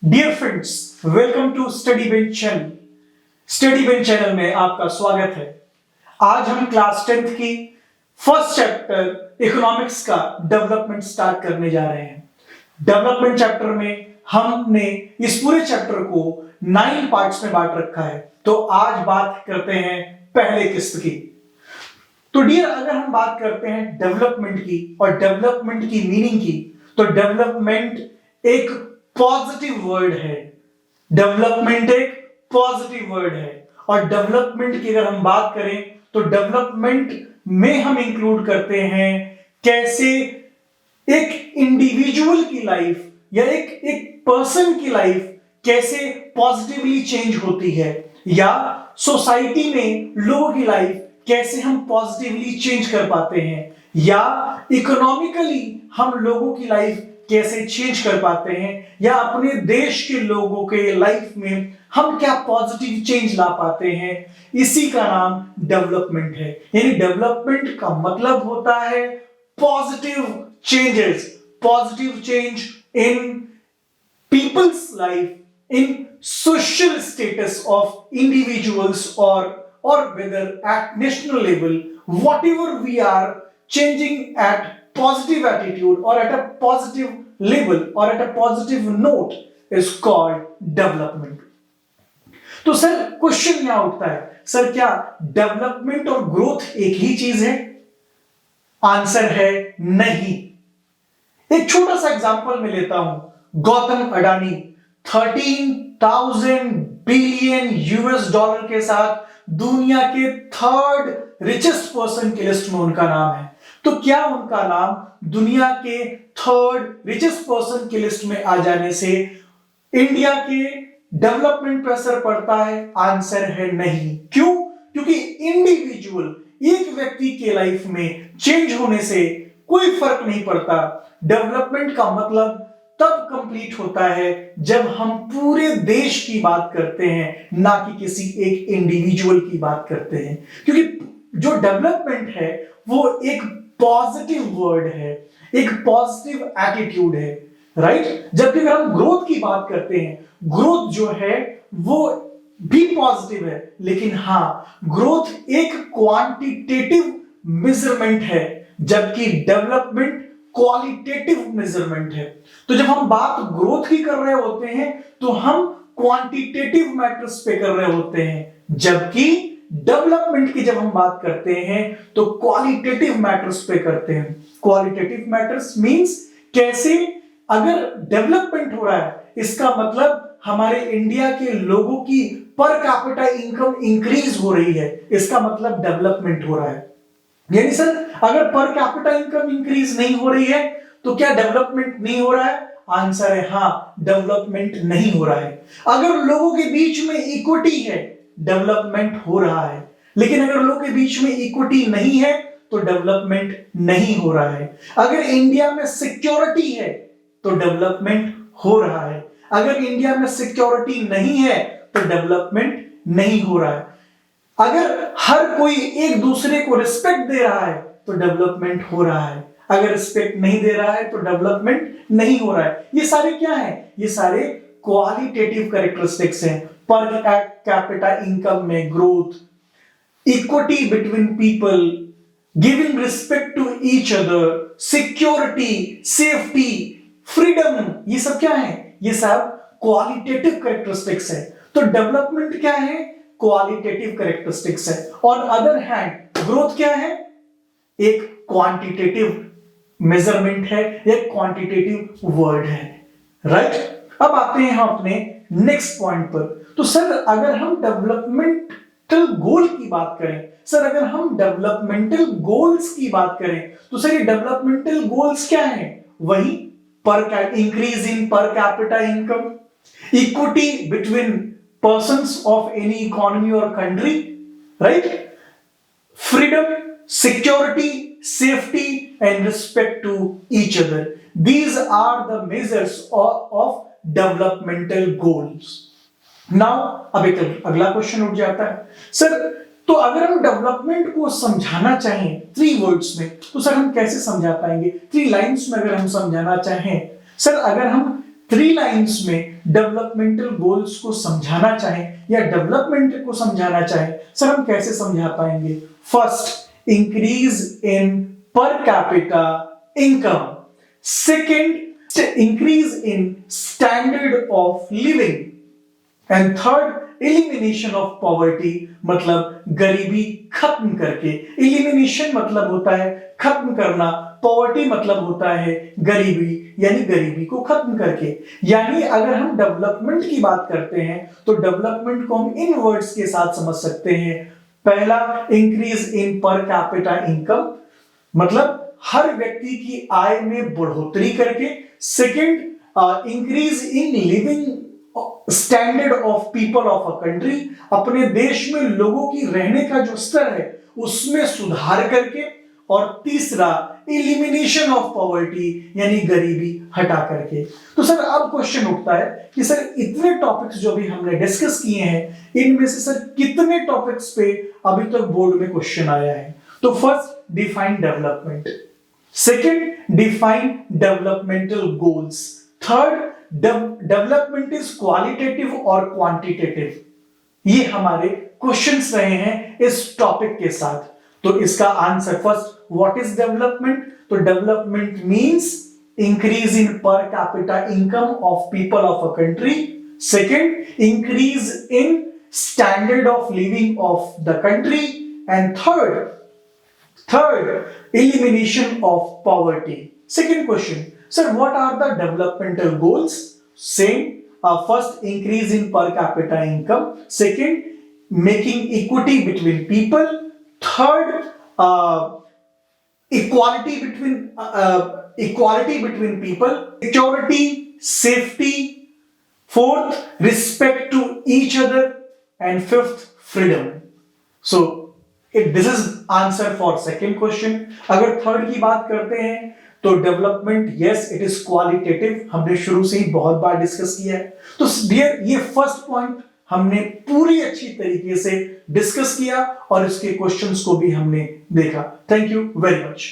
Dear friends, welcome to study bench channel. Study bench channel में आपका स्वागत है। आज हम क्लास 10th की फर्स्ट चैप्टर इकोनॉमिक्स का डेवलपमेंट स्टार्ट करने जा रहे हैं। डेवलपमेंट चैप्टर में हमने इस पूरे चैप्टर को 9 पार्ट्स में बांट रखा है। तो आज बात करते हैं पहले किस्त की। तो डियर, अगर हम बात करते हैं डेवलपमेंट की और डेवलपमेंट की मीनिंग की, तो डेवलपमेंट एक पॉजिटिव वर्ड है। डेवलपमेंट एक पॉजिटिव वर्ड है और डेवलपमेंट की अगर हम बात करें तो डेवलपमेंट में हम इंक्लूड करते हैं कैसे एक इंडिविजुअल की लाइफ या एक पर्सन की लाइफ कैसे पॉजिटिवली चेंज होती है, या सोसाइटी में लोगों की लाइफ कैसे हम पॉजिटिवली चेंज कर पाते हैं, या इकोनॉमिकली हम लोगों की लाइफ कैसे चेंज कर पाते हैं, या अपने देश के लोगों के लाइफ में हम क्या पॉजिटिव चेंज ला पाते हैं। इसी का नाम डेवलपमेंट है। यानी डेवलपमेंट का मतलब होता है positive changes, positive change in people's life, in social status of individuals, or whether at national level, whatever we are changing at positive attitude or at a positive level or at a positive note is called development. तो sir question यहां उठता है, sir क्या development और growth एक ही चीज है? Answer है नहीं। एक छोटा सा एग्जांपल मैं लेता हूं। Gautam Adani 13,000 billion US dollar के साथ दुनिया के थर्ड रिचेस्ट पर्सन की लिस्ट में उनका नाम है। तो क्या उनका नाम दुनिया के थर्ड रिचेस्ट पर्सन की लिस्ट में आ जाने से इंडिया के डेवलपमेंट पर असर पड़ता है? आंसर है नहीं। क्यों? क्योंकि इंडिविजुअल एक व्यक्ति के लाइफ में चेंज होने से कोई फर्क नहीं पड़ता। डेवलपमेंट का मतलब तब कंप्लीट होता है जब हम पूरे देश की बात करते हैं, ना कि किसी एक इंडिविजुअल की बात करते हैं। क्योंकि जो डेवलपमेंट है वो एक पॉजिटिव वर्ड है, एक पॉजिटिव एटीट्यूड है, राइट? जबकि अगर हम ग्रोथ की बात करते हैं, ग्रोथ जो है वो भी पॉजिटिव है, लेकिन हां, ग्रोथ एक क्वांटिटेटिव मेजरमेंट है, जबकि डेवलपमेंट क्वालिटेटिव मेजरमेंट है। तो जब हम बात ग्रोथ की कर रहे होते हैं तो हम क्वांटिटेटिव मैटर्स पे कर रहे होते हैं, जबकि डेवलपमेंट की जब हम बात करते हैं तो क्वालिटेटिव मैटर्स पे करते हैं। क्वालिटेटिव मैटर्स मींस कैसे, अगर डेवलपमेंट हो रहा है इसका मतलब हमारे इंडिया के लोगों की पर कैपिटा इनकम इंक्रीज हो रही है, इसका मतलब डेवलपमेंट हो रहा है। यानी सर अगर पर कैपिटा इनकम इंक्रीज नहीं हो रही है तो क्या डेवलपमेंट नहीं हो रहा है? आंसर है हां, डेवलपमेंट नहीं हो रहा है। अगर लोगों के बीच में इक्विटी है, डेवलपमेंट हो रहा है। लेकिन अगर लोगों के बीच में इक्विटी नहीं है तो डेवलपमेंट नहीं हो रहा है। अगर इंडिया में सिक्योरिटी है तो डेवलपमेंट हो रहा है। अगर इंडिया में सिक्योरिटी नहीं है तो डेवलपमेंट नहीं हो रहा है। अगर हर कोई एक दूसरे को रिस्पेक्ट दे रहा है तो डेवलपमेंट हो रहा है। अगर रिस्पेक्ट नहीं दे रहा है तो डेवलपमेंट नहीं हो रहा है। ये सारे क्या है? ये सारे क्वालिटेटिव कैरेक्टरिस्टिक्स हैं। पर कैपिटा इनकम में growth, equity between people, giving respect to each other, security, safety, freedom, ये सब क्या है? ये सब क्वालिटेटिव कैरेक्टरिस्टिक्स है। तो डेवलपमेंट क्या है? क्वालिटेटिव कैरेक्टरिस्टिक्स है। ऑन अदर हैंड ग्रोथ क्या है? एक क्वांटिटेटिव मेजरमेंट है, एक क्वांटिटेटिव वर्ड है, राइट? अब आते हैं हम अपने नेक्स्ट पॉइंट पर। तो सर अगर हम डेवलपमेंटल गोल की बात करें, सर अगर हम डेवलपमेंटल गोल्स की बात करें तो सर ये डेवलपमेंटल गोल्स क्या है? वही पर increase in per capita income, equity between persons of any economy or country, right? Freedom, security, safety, and respect to each other. These are the measures of developmental goals. Now, अब एक अगला question उठ जाता है, sir तो अगर हम development को समझाना चाहें 3 वर्ड्स में तो सर हम कैसे समझा पाएंगे? 3 लाइन्स में अगर हम समझाना चाहें, सर अगर हम 3 लाइंस में डेवलपमेंटल गोल्स को समझाना चाहें या डेवलपमेंट को समझाना चाहें, सर हम कैसे समझा पाएंगे? First, increase in per capita income. Second, increase in standard of living, and third, elimination of poverty, मतलब गरीबी खत्म करके। elimination मतलब होता है खत्म करना, poverty मतलब होता है गरीबी, यानी गरीबी को खत्म करके। यानी अगर हम डेवलपमेंट की बात करते हैं तो डेवलपमेंट को हम इन वर्ड्स के साथ समझ सकते हैं। पहला, increase in per capita income, मतलब हर व्यक्ति की आय में बढ़ोतरी करके। Second, increase in living standard of people of a country, अपने देश में लोगों की रहने का जो स्तर है उसमें सुधार करके। और तीसरा, इलिमिनेशन ऑफ पॉवर्टी, यानी गरीबी हटा करके। तो सर अब क्वेश्चन उठता है कि सर इतने टॉपिक्स जो भी हमने डिस्कस किए हैं, इनमें से सर कितने टॉपिक्स पे अभी तक बोर्ड में क्वेश्चन आया है? तो first, define development. Second, define developmental goals. Third, development is qualitative और क्वांटिटेटिव। ये हमारे क्वेश्चंस रहे हैं इस टॉपिक के साथ। तो इसका answer, first, what is development? तो development means increase in per capita income of people of a country. Second, increase in standard of living of the country. And third, elimination of poverty. Second question, sir, what are the developmental goals? Same, first, increase in per capita income. Second, making equity between people. Third, equality between people. Security, safety. Fourth, respect to each other. And fifth, freedom. So this is answer for second question. अगर third की बात करते हैं तो development, yes it is qualitative, हमने शुरू से ही बहुत बार डिस्कस किया है। तो डियर, ये फर्स्ट पॉइंट हमने पूरी अच्छी तरीके से डिस्कस किया और इसके क्वेश्चंस को भी हमने देखा। Thank you very much.